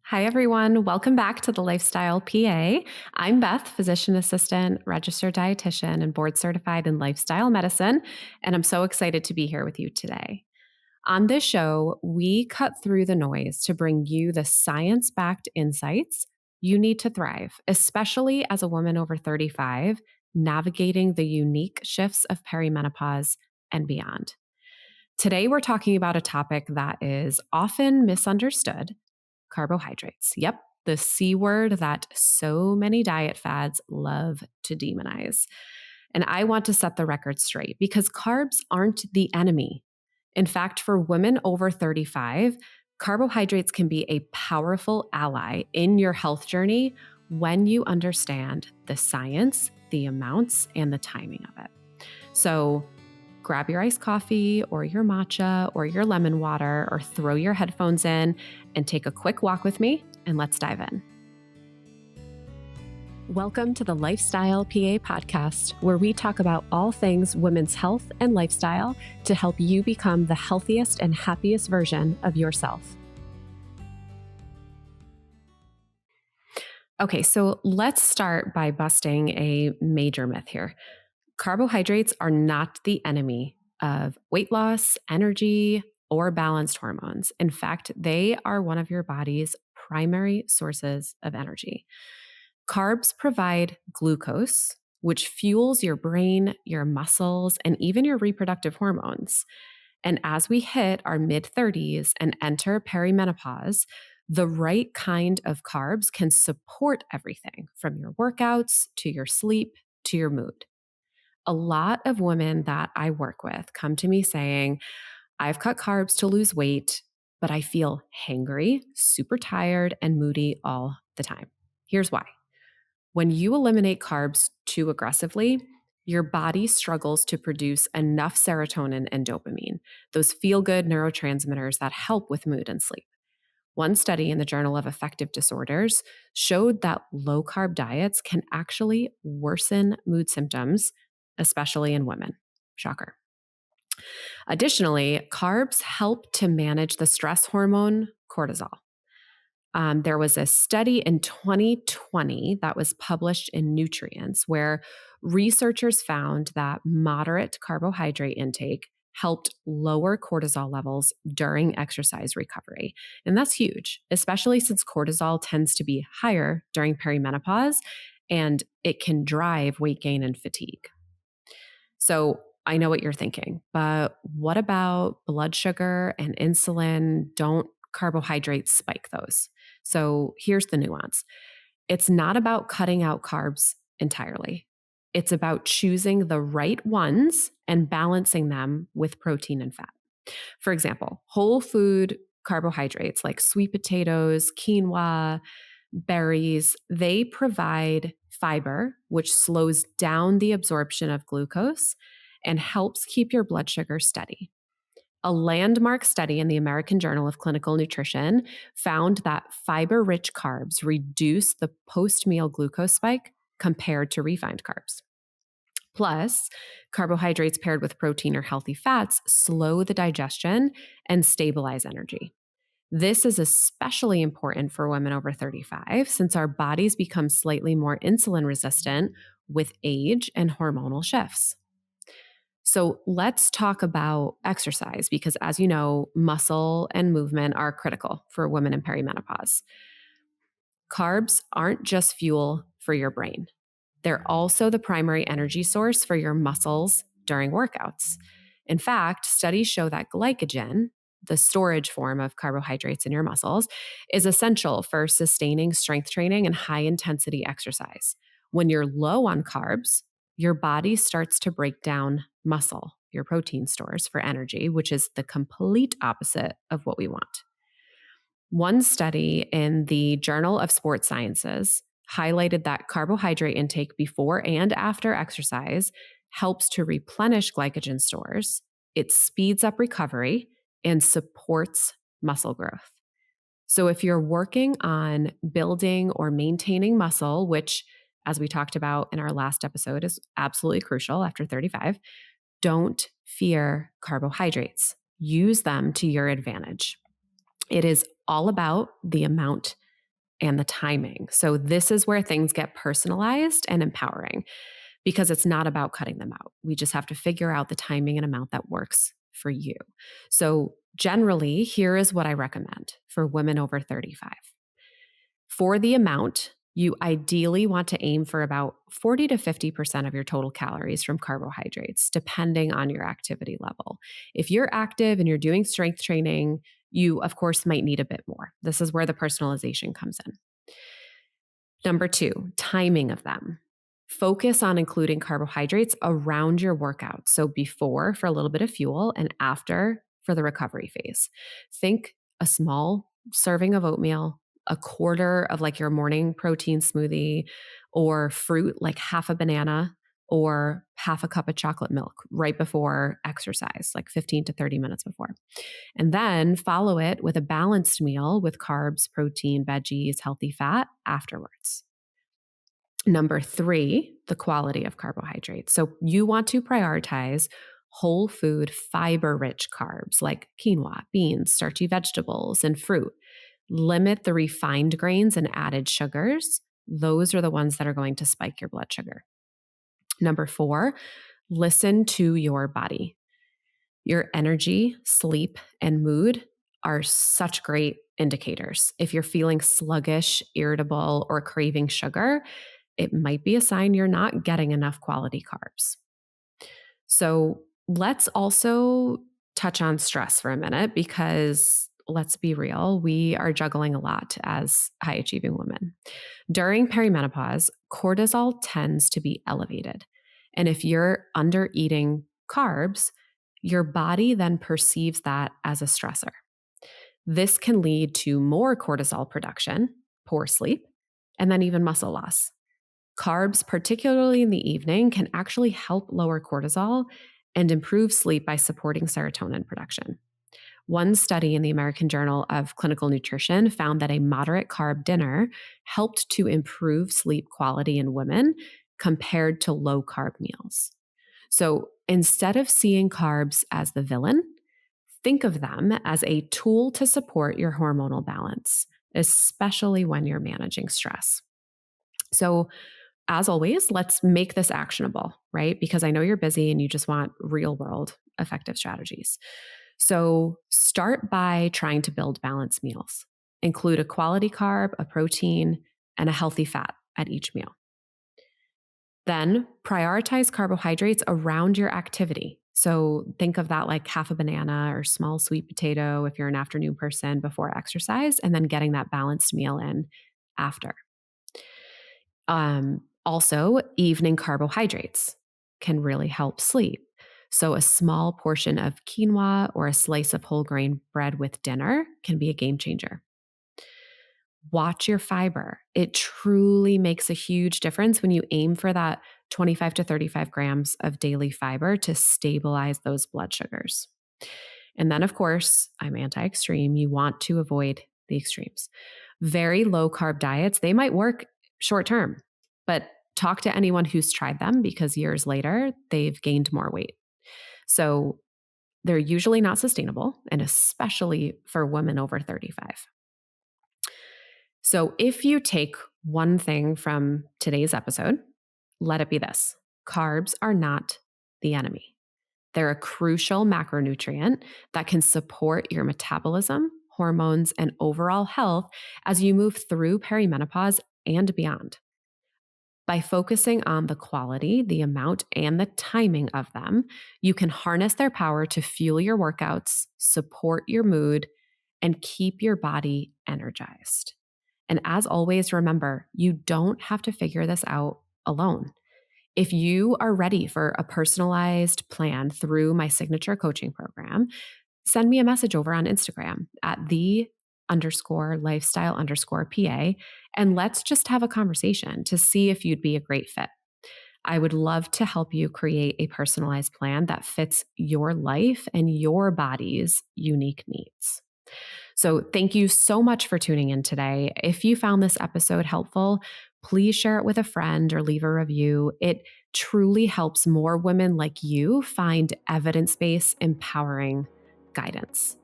Hi, everyone. Welcome back to the Lifestyle PA. I'm Beth, physician assistant, registered dietitian, and board certified in lifestyle medicine. And I'm so excited to be here with you today. On this show, we cut through the noise to bring you the science backed insights you need to thrive, especially as a woman over 35, navigating the unique shifts of perimenopause and beyond. Today, we're talking about a topic that is often misunderstood: carbohydrates. Yep, the C word that so many diet fads love to demonize. And I want to set the record straight because carbs aren't the enemy. In fact, for women over 35, carbohydrates can be a powerful ally in your health journey when you understand the science, the amounts, and the timing of it. So, grab your iced coffee or your matcha or your lemon water or throw your headphones in and take a quick walk with me, and let's dive in. Welcome to the Lifestyle PA podcast, where we talk about all things women's health and lifestyle to help you become the healthiest and happiest version of yourself. Okay, so let's start by busting a major myth here. Carbohydrates are not the enemy of weight loss, energy, or balanced hormones. In fact, they are one of your body's primary sources of energy. Carbs provide glucose, which fuels your brain, your muscles, and even your reproductive hormones. And as we hit our mid 30s and enter perimenopause, the right kind of carbs can support everything from your workouts to your sleep to your mood. A lot of women that I work with come to me saying, I've cut carbs to lose weight, but I feel hangry, super tired, and moody all the time. Here's why. When you eliminate carbs too aggressively, your body struggles to produce enough serotonin and dopamine, those feel good neurotransmitters that help with mood and sleep. One study in the Journal of Affective Disorders showed that low carb diets can actually worsen mood symptoms, especially in women. Shocker. Additionally, carbs help to manage the stress hormone cortisol. There was a study in 2020 that was published in Nutrients where researchers found that moderate carbohydrate intake helped lower cortisol levels during exercise recovery. And that's huge, especially since cortisol tends to be higher during perimenopause and it can drive weight gain and fatigue. So I know what you're thinking, but what about blood sugar and insulin? Don't carbohydrates spike those? So here's the nuance. It's not about cutting out carbs entirely. It's about choosing the right ones and balancing them with protein and fat. For example, whole food carbohydrates like sweet potatoes, quinoa, berries, they provide fiber, which slows down the absorption of glucose and helps keep your blood sugar steady. A landmark study in the American Journal of Clinical Nutrition found that fiber rich carbs reduce the post meal glucose spike compared to refined carbs. Plus, carbohydrates paired with protein or healthy fats slow the digestion and stabilize energy. This is especially important for women over 35 since our bodies become slightly more insulin resistant with age and hormonal shifts. So let's talk about exercise because, as you know, muscle and movement are critical for women in perimenopause. Carbs aren't just fuel for your brain, they're also the primary energy source for your muscles during workouts. In fact, studies show that glycogen, the storage form of carbohydrates in your muscles, is essential for sustaining strength training and high intensity exercise. When you're low on carbs, your body starts to break down muscle, your protein stores, for energy, which is the complete opposite of what we want. One study in the Journal of Sports Sciences highlighted that carbohydrate intake before and after exercise helps to replenish glycogen stores. It speeds up recovery and supports muscle growth. So if you're working on building or maintaining muscle, which, as we talked about in our last episode, is absolutely crucial after 35, don't fear carbohydrates. Use them to your advantage. It is all about the amount and the timing. So this is where things get personalized and empowering because it's not about cutting them out. We just have to figure out the timing and amount that works for you. So generally, here is what I recommend for women over 35. For the amount, you ideally want to aim for about 40 to 50% of your total calories from carbohydrates, depending on your activity level. If you're active and you're doing strength training, you, of course, might need a bit more. This is where the personalization comes in. Number 2, timing of them. Focus on including carbohydrates around your workout. So before for a little bit of fuel and after for the recovery phase. Think a small serving of oatmeal, a quarter of like your morning protein smoothie, or fruit like half a banana or half a cup of chocolate milk right before exercise, like 15 to 30 minutes before. And then follow it with a balanced meal with carbs, protein, veggies, healthy fat afterwards. Number 3, the quality of carbohydrates. So you want to prioritize whole food, fiber rich carbs like quinoa, beans, starchy vegetables, and fruit. Limit the refined grains and added sugars. Those are the ones that are going to spike your blood sugar. Number 4, listen to your body. Your energy, sleep, and mood are such great indicators. If you're feeling sluggish, irritable, or craving sugar, it might be a sign you're not getting enough quality carbs. So let's also touch on stress for a minute because let's be real, we are juggling a lot as high achieving women. During perimenopause, cortisol tends to be elevated. And if you're under eating carbs, your body then perceives that as a stressor. This can lead to more cortisol production, poor sleep, and then even muscle loss. Carbs, particularly in the evening, can actually help lower cortisol and improve sleep by supporting serotonin production. One study in the American Journal of Clinical Nutrition found that a moderate carb dinner helped to improve sleep quality in women compared to low carb meals. So instead of seeing carbs as the villain, think of them as a tool to support your hormonal balance, especially when you're managing stress. So as always, let's make this actionable, right? Because I know you're busy and you just want real world effective strategies. So start by trying to build balanced meals. Include a quality carb, a protein, and a healthy fat at each meal. Then prioritize carbohydrates around your activity. So think of that like half a banana or small sweet potato if you're an afternoon person before exercise, and then getting that balanced meal in after. Also, evening carbohydrates can really help sleep. So, a small portion of quinoa or a slice of whole grain bread with dinner can be a game changer. Watch your fiber. It truly makes a huge difference when you aim for that 25 to 35 grams of daily fiber to stabilize those blood sugars. And then, of course, I'm anti-extreme. You want to avoid the extremes. Very low carb diets, they might work short term, but talk to anyone who's tried them because years later, they've gained more weight. So they're usually not sustainable, and especially for women over 35. So if you take one thing from today's episode, let it be this: carbs are not the enemy. They're a crucial macronutrient that can support your metabolism, hormones, and overall health as you move through perimenopause and beyond. By focusing on the quality, the amount, and the timing of them, you can harness their power to fuel your workouts, support your mood, and keep your body energized. And as always, remember, you don't have to figure this out alone. If you are ready for a personalized plan through my signature coaching program, send me a message over on Instagram at the_lifestyle_PA, and let's just have a conversation to see if you'd be a great fit. I would love to help you create a personalized plan that fits your life and your body's unique needs. So thank you so much for tuning in today. If you found this episode helpful, please share it with a friend or leave a review. It truly helps more women like you find evidence-based, empowering guidance.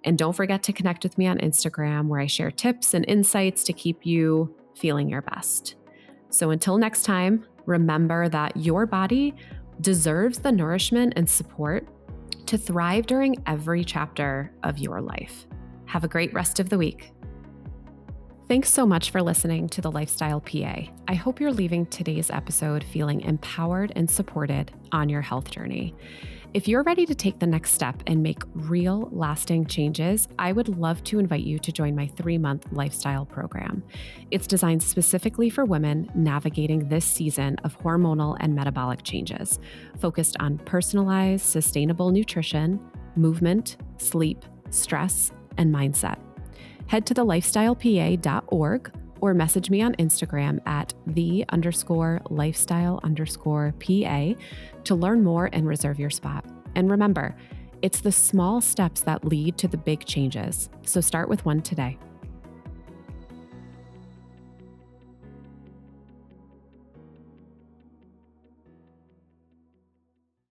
And don't forget to connect with me on Instagram, where I share tips and insights to keep you feeling your best. So until next time, remember that your body deserves the nourishment and support to thrive during every chapter of your life. Have a great rest of the week. Thanks so much for listening to The Lifestyle PA. I hope you're leaving today's episode feeling empowered and supported on your health journey. If you're ready to take the next step and make real, lasting changes, I would love to invite you to join my 3-month lifestyle program. It's designed specifically for women navigating this season of hormonal and metabolic changes, focused on personalized, sustainable nutrition, movement, sleep, stress, and mindset. Head to thelifestylepa.org or message me on Instagram at _lifestyle_PA to learn more and reserve your spot. And remember, it's the small steps that lead to the big changes. So start with one today.